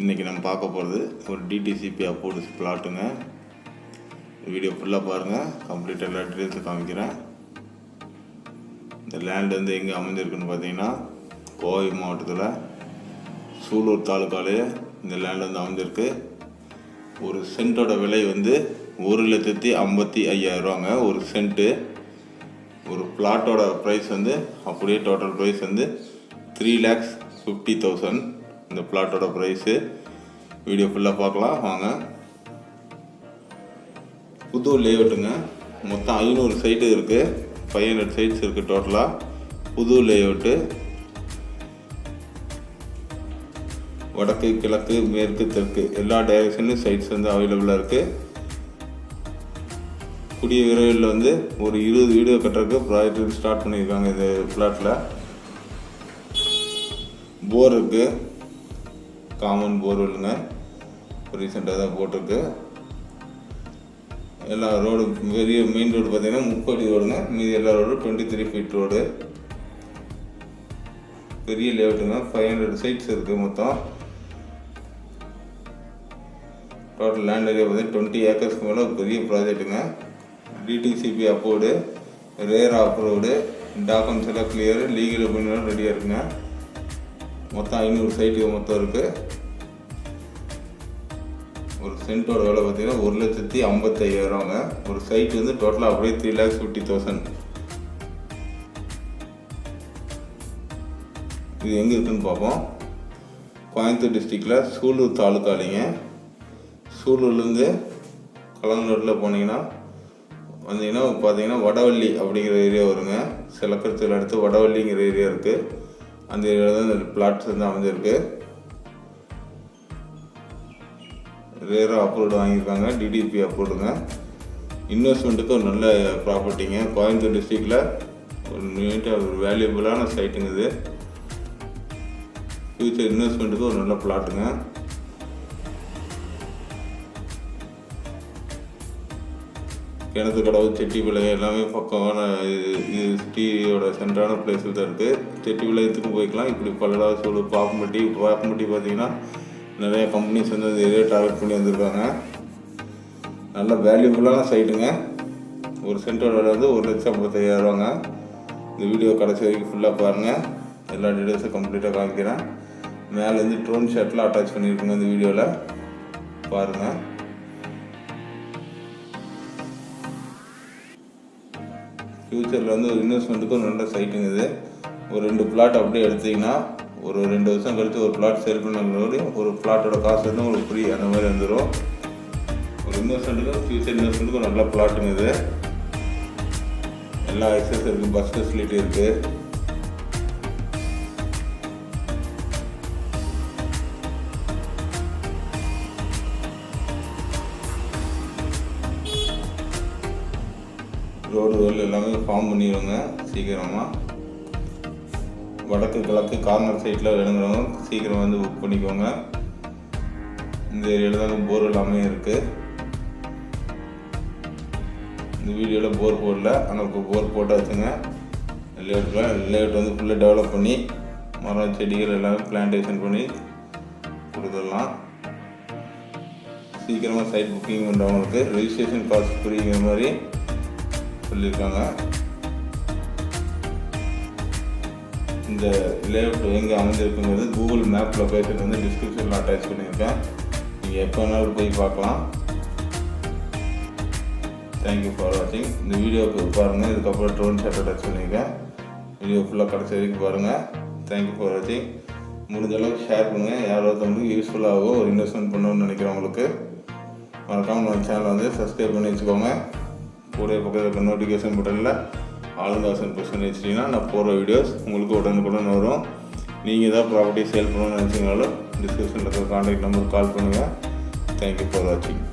இன்றைக்கி நம்ம பார்க்க போகிறது ஒரு டிடிசிபி அப்ரூவ்டு பிளாட்டுங்க. வீடியோ ஃபுல்லாக பாருங்கள், கம்ப்ளீட்டாக எல்லா டீட்டெயில்ஸும் காமிக்கிறேன். இந்த லேண்ட் வந்து எங்கே அமைஞ்சிருக்குன்னு பார்த்தீங்கன்னா, கோவை மாவட்டத்தில் சூலூர் தாலுக்காலே இந்த லேண்ட் வந்து அமைஞ்சிருக்கு. ஒரு சென்ட்டோட விலை வந்து 1,55,000 ஒரு சென்ட்டு. ஒரு பிளாட்டோட ப்ரைஸ் வந்து அப்படியே டோட்டல் ப்ரைஸ் வந்து 3,50,000 இந்த பிளாட்டோட ப்ரைஸு. வீடியோ ஃபுல்லாக பார்க்கலாம் வாங்க. புது லேஅவுட்டுங்க. மொத்தம் 500 சைட்டு இருக்குது, 500 சைட்ஸ் இருக்குது டோட்டலாக. புது லேஅவுட்டு. வடக்கு, கிழக்கு, மேற்கு, தெற்கு எல்லா டைரக்ஷன்லையும் சைட்ஸ் வந்து அவைலபிளாக இருக்குது. கூடிய விரைவில் வந்து ஒரு 20 வீடு கட்டுறதுக்கு ப்ராஜெக்ட் ஸ்டார்ட் பண்ணியிருக்காங்க. இந்த பிளாட்டில் போர் இருக்குது, காமன் போர் இல்லைங்க, ரீசெண்டாக தான் போட்டிருக்கு. எல்லா ரோடு பெரிய மெயின் ரோடு பார்த்தீங்கன்னா 30 அடி ரோடுங்க. மீதி எல்லா ரோடு 23 ஃபீட் ரோடு. பெரிய லேஅவுட்டுங்க. 500 சைட்ஸ் இருக்குது மொத்தம். டோட்டல் லேண்ட் ஏரியா பார்த்தீங்கன்னா 20 ஏக்கர்ஸ்க்கு மேலே பெரிய ப்ராஜெக்ட்டுங்க. DTCP approved, RERA approved, documents எல்லாம் கிளியர், லீகல் ஒப்பீனியன் ரெடியாக இருக்குங்க. மொத்தம் 500 சைட்டு மொத்தம் இருக்குது. ஒரு சென்ட்டோட விலை பார்த்தீங்கன்னா 1,55,000. ஒரு சைட்டு வந்து டோட்டலாக அப்படியே 3,50,000. இது எங்கே இருக்குதுன்னு பார்ப்போம். கோயம்புத்தூர் டிஸ்ட்ரிக்டில் சூலூர் தாலுக்காலிங்க. சூலூர்லேருந்து கலங்கரோட்டில் போனீங்கன்னா வந்தீங்கன்னா பார்த்தீங்கன்னா வடவள்ளி அப்படிங்கிற ஏரியா வருங்க. சிலக்கரத்தில் அடுத்து வடவள்ளிங்கிற ஏரியா இருக்குது. அந்த ஏரியாவில் தான் இந்த பிளாட்ஸ் வந்து அமைஞ்சிருக்கு. ரேரா அப்ரூவ்டு வாங்கியிருக்காங்க, டிடிபி அப்ரூவ்டுங்க. இன்வெஸ்ட்மெண்ட்டுக்கு ஒரு நல்ல ப்ராப்பர்ட்டிங்க. கோயம்புத்தூர் டிஸ்ட்ரிக்டில் ஒரு நீட்டாக ஒரு வேல்யூபிளான சைட்டுங்க இது. ஃப்யூச்சர் இன்வெஸ்ட்மெண்ட்டுக்கு ஒரு நல்ல பிளாட்டுங்க. கிணத்து கடவு, செட்டிவிளை எல்லாமே பக்கமான இது சிட்டியோட சென்டரான பிளேஸில் தான் இருக்குது. செட்டிவிளையத்துக்கு போய்க்கலாம். இப்படி பல்லடா, சூலூர், பாப்பம்பட்டி பார்த்தீங்கன்னா நிறைய கம்பெனிஸ் வந்து அந்த ஏரியா டார்கெட் பண்ணி வந்திருக்காங்க. நல்ல வேல்யூபுல்லான சைட்டுங்க. ஒரு சென்ட்டோட விலை வந்து 1,55,000. இந்த வீடியோ கடைசி வரைக்கும் ஃபுல்லாக பாருங்கள். எல்லா டீட்டெயில்ஸும் கம்ப்ளீட்டாக காமிக்கிறேன். மேலேருந்து ட்ரோன் ஷாட்லாம் அட்டாச் பண்ணியிருக்குங்க இந்த வீடியோவில் பாருங்கள். ஃப்யூச்சரில் வந்து ஒரு இன்வெஸ்ட்மெண்ட்டுக்கு ஒரு நல்ல சைட்டுங்க இது. ஒரு 2 பிளாட் அப்படியே எடுத்திங்கன்னா ஒரு 2 வருஷம் கழித்து ஒரு பிளாட் சேல் பண்ணி ஒரு பிளாட்டோட காசு வந்து உங்களுக்கு ஃப்ரீ அந்த மாதிரி வந்துடும். ஒரு இன்வெஸ்ட்மெண்ட்டுக்கும் ஃப்யூச்சர் இன்வெஸ்ட்மெண்ட்டுக்கும் நல்ல பிளாட்டுங்க இது. எல்லா ஆக்சஸ் இருக்குது, பஸ் ஃபெசிலிட்டி இருக்குது. ரோடு எல்லாமே ஃபார்ம் பண்ணிடுவோங்க சீக்கிரமாக. வடக்கு, கிழக்கு, கார்னர் சைட்டில் வேணுங்கிறவங்க சீக்கிரம் வந்து புக் பண்ணிக்கோங்க. இந்த ஏரியாவில் தான் போர் எல்லாமே இருக்குது. இந்த வீடியோவில் போர் போடல, ஆனால் இப்போ போர் போட்டாச்சுங்க. லேஅவுட் வந்து ஃபுல்லாக டெவலப் பண்ணி மரம், செடிகள் எல்லாமே பிளான்டேஷன் பண்ணி கொடுத்துடலாம். சீக்கிரமாக சைட் புக்கிங் பண்ணுறவங்களுக்கு ரெஜிஸ்ட்ரேஷன் காஸ்ட் ஃப்ரீங்கிற மாதிரி சொல்லியிருக்காங்க. இந்த லேஅவுட் எங்கே அமைஞ்சிருக்குங்கிறது கூகுள் மேப் லொக்கேஷன் வந்து டிஸ்கிரிப்ஷனில் அட்டாச் பண்ணியிருக்கேன். நீங்கள் எப்போ வேணாலும் போய் பார்க்கலாம். தேங்க்யூ ஃபார் வாட்சிங். இந்த வீடியோவுக்கு பாருங்கள். இதுக்கப்புறம் ட்ரோன் ஷாட் அட்டாச் பண்ணியிருக்கேன். வீடியோ ஃபுல்லாக கடைசி வரைக்கும் பாருங்கள். தேங்க்யூ ஃபார் வாட்சிங். முடிஞ்ச அளவுக்கு ஷேர் பண்ணுங்கள். யாரோ ஒருத்தவங்களுக்கு யூஸ்ஃபுல்லாகவும் ஒரு இன்வெஸ்ட்மெண்ட் பண்ணணும்னு நினைக்கிறவங்களுக்கு மறக்காமல் நம்ம சேனலை வந்து சப்ஸ்கிரைப் பண்ணி வச்சுக்கோங்க. கூட பக்கத்தில் இருக்க நோட்டிஃபிகேஷன் பட்டனில் ஆளுங்க ஆப்ஷன் வச்சிட்டிங்கன்னா நான் போகிற வீடியோஸ் உங்களுக்கு உடனுக்குடன் வரும். நீங்கள் ஏதாவது ப்ராப்பர்ட்டி சேல் பண்ணணும்னு நினச்சிங்கனாலும் டிஸ்கிரிப்ஷனில் இருக்கிற கான்டாக்ட் நம்பருக்கு கால் பண்ணுங்கள். தேங்க்யூ ஃபார் வாட்சிங்.